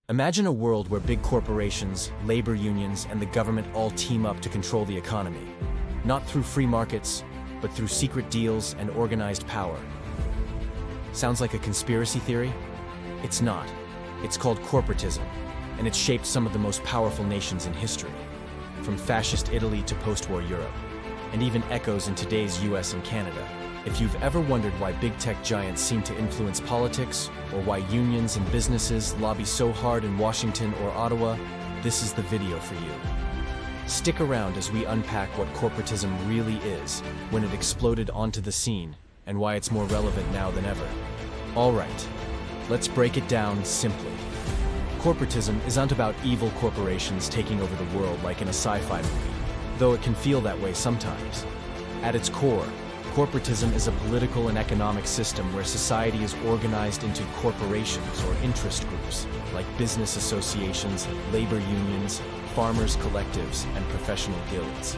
Imagine a world where big corporations, labor unions, and the government all team up to control the economy. Not through free markets, but through secret deals and organized power. Sounds like a conspiracy theory? It's not. It's called corporatism, and it's shaped some of the most powerful nations in history, from fascist Italy to post-war Europe, and even echoes in today's US and Canada. If you've ever wondered why big tech giants seem to influence politics, or why unions and businesses lobby so hard in Washington or Ottawa, this is the video for you. Stick around as we unpack what corporatism really is, when it exploded onto the scene, and why it's more relevant now than ever. All right, let's break it down simply. Corporatism isn't about evil corporations taking over the world like in a sci-fi movie, though it can feel that way sometimes. At its core, corporatism is a political and economic system where society is organized into corporations or interest groups, like business associations, labor unions, farmers' collectives, and professional guilds.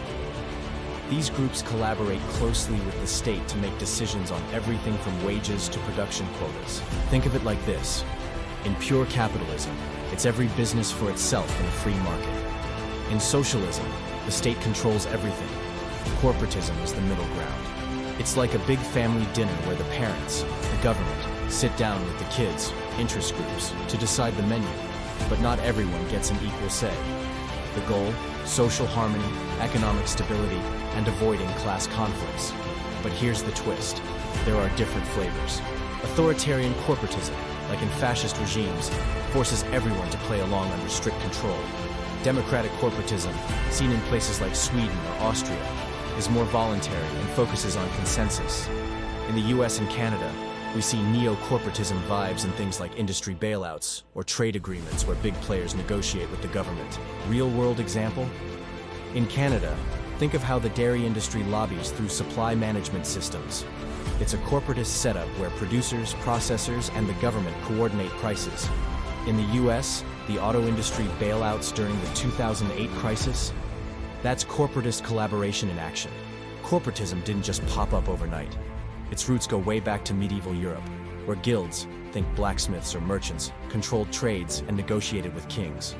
These groups collaborate closely with the state to make decisions on everything from wages to production quotas. Think of it like this. In pure capitalism, it's every business for itself in a free market. In socialism, the state controls everything. Corporatism is the middle ground. It's like a big family dinner where the parents, the government, sit down with the kids, interest groups, to decide the menu, but not everyone gets an equal say. The goal? Social harmony, economic stability, and avoiding class conflicts. But here's the twist. There are different flavors. Authoritarian corporatism, like in fascist regimes, forces everyone to play along under strict control. Democratic corporatism, seen in places like Sweden or Austria, is more voluntary and focuses on consensus. In the US and Canada, we see neo-corporatism vibes in things like industry bailouts or trade agreements where big players negotiate with the government. Real-world example? In Canada, think of how the dairy industry lobbies through supply management systems. It's a corporatist setup where producers, processors, and the government coordinate prices. In the US, the auto industry bailouts during the 2008 crisis, that's corporatist collaboration in action. Corporatism didn't just pop up overnight. Its roots go way back to medieval Europe, where guilds, think blacksmiths or merchants, controlled trades and negotiated with kings.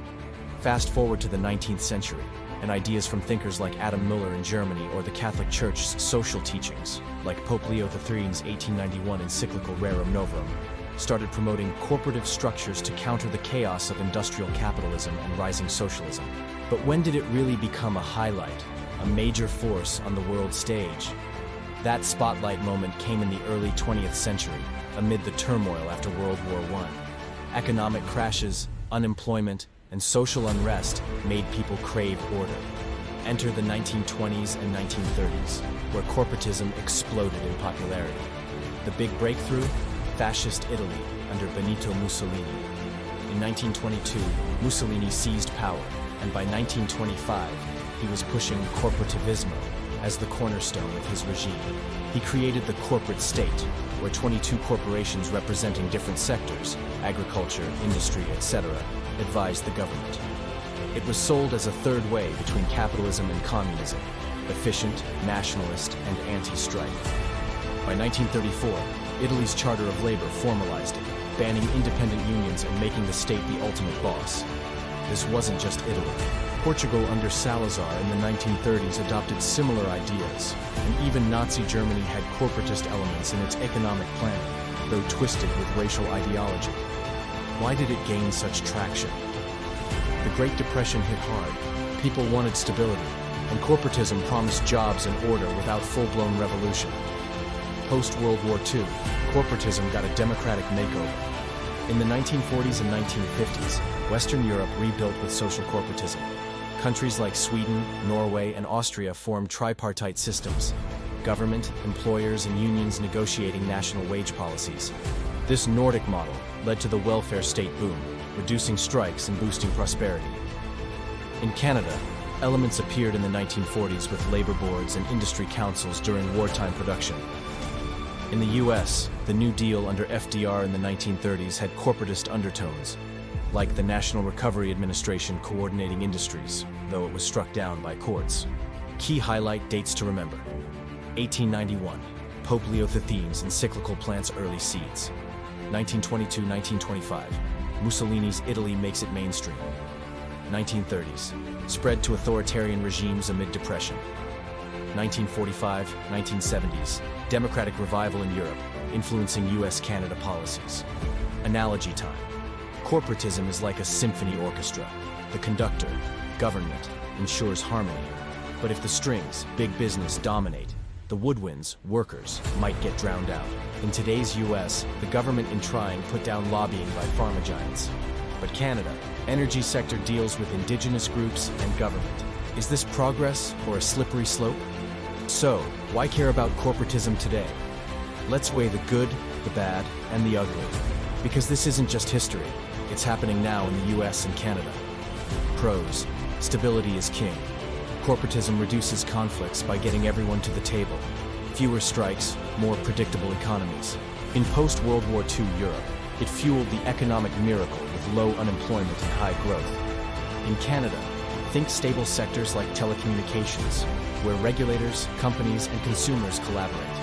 Fast forward to the 19th century, and ideas from thinkers like Adam Miller in Germany or the Catholic Church's social teachings, like Pope Leo XIII's 1891 encyclical Rerum Novarum, started promoting corporative structures to counter the chaos of industrial capitalism and rising socialism. But when did it really become a highlight, a major force on the world stage? That spotlight moment came in the early 20th century, amid the turmoil after World War I. Economic crashes, unemployment, and social unrest made people crave order. Enter the 1920s and 1930s, where corporatism exploded in popularity. The big breakthrough? Fascist Italy under Benito Mussolini. In 1922, Mussolini seized power, and by 1925, he was pushing Corporativism as the cornerstone of his regime. He created the corporate state, where 22 corporations representing different sectors, agriculture, industry, etc., advised the government. It was sold as a third way between capitalism and communism, efficient, nationalist, and anti-strike. By 1934, Italy's Charter of Labor formalized it, banning independent unions and making the state the ultimate boss. This wasn't just Italy. Portugal under Salazar in the 1930s adopted similar ideas, and even Nazi Germany had corporatist elements in its economic planning, though twisted with racial ideology. Why did it gain such traction? The Great Depression hit hard. People wanted stability, and corporatism promised jobs and order without full-blown revolution. Post-World War II, corporatism got a democratic makeover. In the 1940s and 1950s, Western Europe rebuilt with social corporatism. Countries like Sweden, Norway, and Austria formed tripartite systems, government, employers, and unions negotiating national wage policies. This Nordic model led to the welfare state boom, reducing strikes and boosting prosperity. In Canada, elements appeared in the 1940s with labor boards and industry councils during wartime production. In the US, the New Deal under FDR in the 1930s had corporatist undertones, like the National Recovery Administration coordinating industries, though it was struck down by courts. Key highlight dates to remember. 1891, Pope Leo XIII's encyclical plants early seeds. 1922-1925, Mussolini's Italy makes it mainstream. 1930s, spread to authoritarian regimes amid depression. 1945, 1970s, democratic revival in Europe, influencing US-Canada policies. Analogy time. Corporatism is like a symphony orchestra. The conductor, government, ensures harmony. But if the strings, big business, dominate, the woodwinds, workers, might get drowned out. In today's US, the government in trying put down lobbying by pharma giants. But Canada, energy sector deals with indigenous groups and government. Is this progress or a slippery slope? So, why care about corporatism today? Let's weigh the good, the bad, and the ugly. Because this isn't just history, it's happening now in the US and Canada. Pros: stability is king. Corporatism reduces conflicts by getting everyone to the table. Fewer strikes, more predictable economies. In post-World War II Europe, it fueled the economic miracle with low unemployment and high growth. In Canada, think stable sectors like telecommunications, where regulators, companies, and consumers collaborate.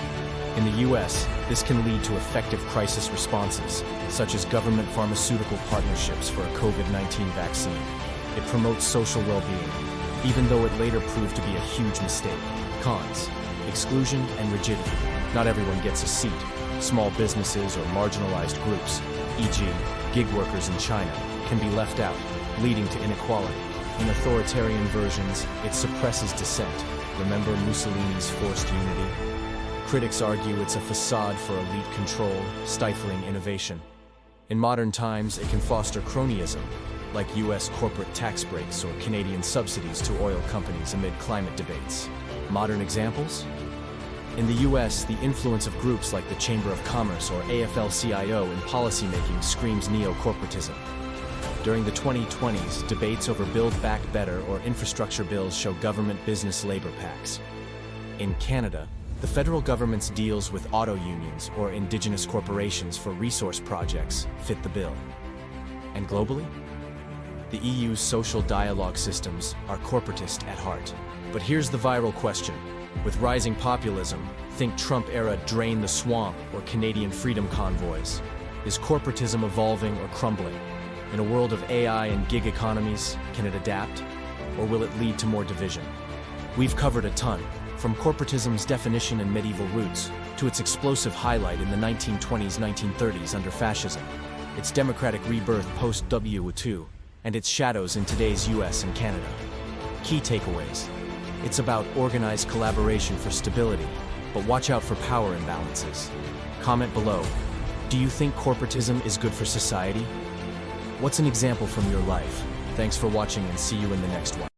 In the US, this can lead to effective crisis responses, such as government pharmaceutical partnerships for a COVID-19 vaccine. It promotes social well-being, even though it later proved to be a huge mistake. Cons: exclusion and rigidity. Not everyone gets a seat. Small businesses or marginalized groups, e.g., gig workers in China, can be left out, leading to inequality. In authoritarian versions, it suppresses dissent. Remember Mussolini's forced unity? Critics argue it's a facade for elite control, stifling innovation. In modern times, it can foster cronyism, like US corporate tax breaks or Canadian subsidies to oil companies amid climate debates. Modern examples? In the US, the influence of groups like the Chamber of Commerce or AFL-CIO in policymaking screams neo-corporatism. During the 2020s, debates over Build Back Better or infrastructure bills show government-business labor pacts. In Canada, the federal government's deals with auto unions or indigenous corporations for resource projects fit the bill. And globally? The EU's social dialogue systems are corporatist at heart. But here's the viral question. With rising populism, think Trump-era drain the swamp or Canadian freedom convoys. Is corporatism evolving or crumbling? In a world of AI and gig economies, can it adapt? Or will it lead to more division? We've covered a ton, from corporatism's definition and medieval roots, to its explosive highlight in the 1920s, 1930s under fascism, its democratic rebirth post-World War II, and its shadows in today's US and Canada. Key takeaways. It's about organized collaboration for stability, but watch out for power imbalances. Comment below. Do you think corporatism is good for society? What's an example from your life? Thanks for watching and see you in the next one.